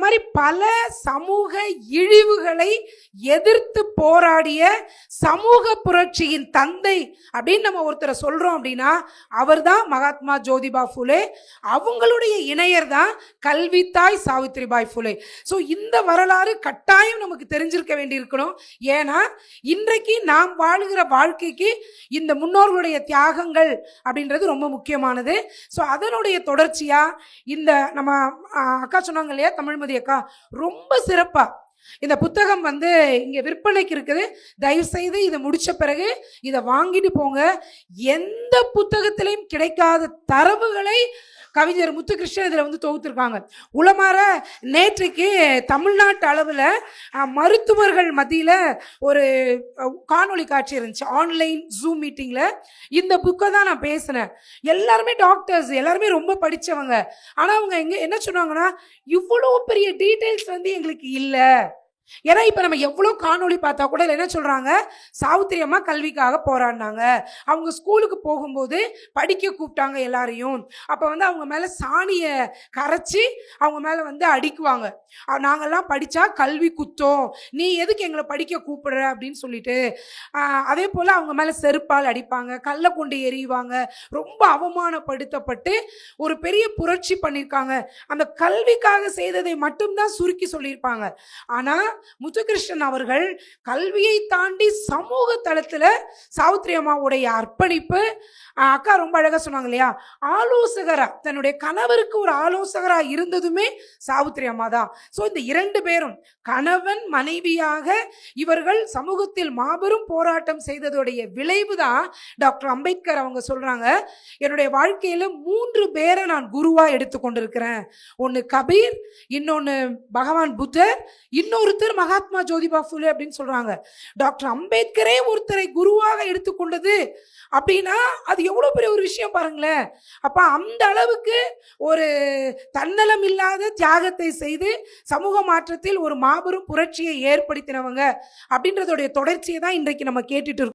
மாதிரி பல சமூக இழிவுகளை எதிர்த்து போராடிய சமூக புரட்சியின் தந்தை அப்படின்னு நம்ம ஒருத்தரை சொல்றோம் அப்படின்னா அவர் தான் மகாத்மா ஜோதிபா புலே. அவங்களுடைய இணையர் தான் கல்வித்தாய் சாவித்ரிபாய் புலே. ஸோ இந்த வரலாறு கட்டாயம் நமக்கு தெரிஞ்சிருக்க வேண்டியிருக்கணும். ஏன்னா இன்றைக்கு நாம் வாழுகிற வாழ்க்கைக்கு இந்த முன்னோர்களுடைய தியாகங்கள் அப்படின்றது ரொம்ப முக்கியமானது. ஸோ அதனுடைய தொடர்ச்சியா இந்த நம்ம அக்கா சொன்னாங்க இல்லையா, தமிழ்மதி அக்கா, ரொம்ப சிறப்பா இந்த புத்தகம் இங்க விற்பனைக்கு இருக்குது. தயவு செய்து இதை முடிச்ச பிறகு இதை வாங்கிட்டு போங்க. எந்த புத்தகத்திலையும் கிடைக்காத தரவுகளை கவிஞர் முத்துகிருஷ்ணன் இதில் தொகுத்திருக்காங்க. உளமாற நேற்றைக்கு தமிழ்நாட்டு அளவில் மருத்துவர்கள் மத்தியில் ஒரு காணொளி காட்சி இருந்துச்சு, ஆன்லைன் ஜூம் மீட்டிங்கில். இந்த புக்கை தான் நான் பேசினேன். எல்லாருமே டாக்டர்ஸ், எல்லாருமே ரொம்ப படித்தவங்க. ஆனால் அவங்க என்ன சொன்னாங்கன்னா, இவ்வளோ பெரிய டீட்டெயில்ஸ் எங்களுக்கு இல்லை. ஏன்னா இப்போ நம்ம எவ்வளோ காணொலி பார்த்தா கூட என்ன சொல்கிறாங்க, சாவித்திரி அம்மா கல்விக்காக போராடினாங்க, அவங்க ஸ்கூலுக்கு போகும்போது படிக்க கூப்பிட்டாங்க எல்லாரையும், அப்போ அவங்க மேலே சாணியை கரைச்சி அவங்க மேலே அடிக்குவாங்க, நாங்கள்லாம் படித்தா கல்வி குத்தம், நீ எதுக்கு எங்களை படிக்க கூப்பிடுற அப்படின்னு சொல்லிட்டு. அதே போல் அவங்க மேலே செருப்பால் அடிப்பாங்க, கல்லை கொண்டு எறிவாங்க. ரொம்ப அவமானப்படுத்தப்பட்டு ஒரு பெரிய புரட்சி பண்ணியிருக்காங்க. அந்த கல்விக்காக செய்ததை மட்டும்தான் சுருக்கி சொல்லியிருப்பாங்க. ஆனால் முத்துகிருஷ்ணன் அவர்கள் கல்வியை தாண்டி சமூக தளத்தில் சாவித்திரி அம்மாவுடைய அர்ப்பணிப்பு, அக்கா ரொம்ப அழகா சொன்னாங்க இல்லையா, ஆலோசகரா, தன்னுடைய கணவருக்கு ஒரு ஆலோசகரா இருந்ததுமே சாவித்திரி அம்மா தான். ஸோ இந்த இரண்டு பேரும் கணவன் மனைவியாக இவர்கள் சமூகத்தில் மாபெரும் போராட்டம் செய்ததுடைய விளைவு தான் டாக்டர் அம்பேத்கர் அவங்க சொல்றாங்க, என்னுடைய வாழ்க்கையில 3 பேரை நான் குருவா எடுத்துக்கொண்டிருக்கிறேன். ஒன்னு கபீர், இன்னொன்னு பகவான் புத்தர், இன்னொருத்தர் மகாத்மா ஜோதிபா புலே அப்படின்னு சொல்றாங்க. டாக்டர் அம்பேத்கரே ஒருத்தரை குருவாக எடுத்துக்கொண்டது அப்படின்னா அது எவ்வளவு பெரிய ஒரு விஷயம் பாருங்களேன். அப்ப அந்த அளவுக்கு ஒரு தன்னலம் இல்லாத தியாகத்தை செய்து சமூக மாற்றத்தில் ஒரு மாபெரும் புரட்சியை ஏற்படுத்தினவங்க அப்படின்றதோடைய தொடர்ச்சியை தான் இன்றைக்கு நம்ம கேட்டுட்டு இருக்கோம்.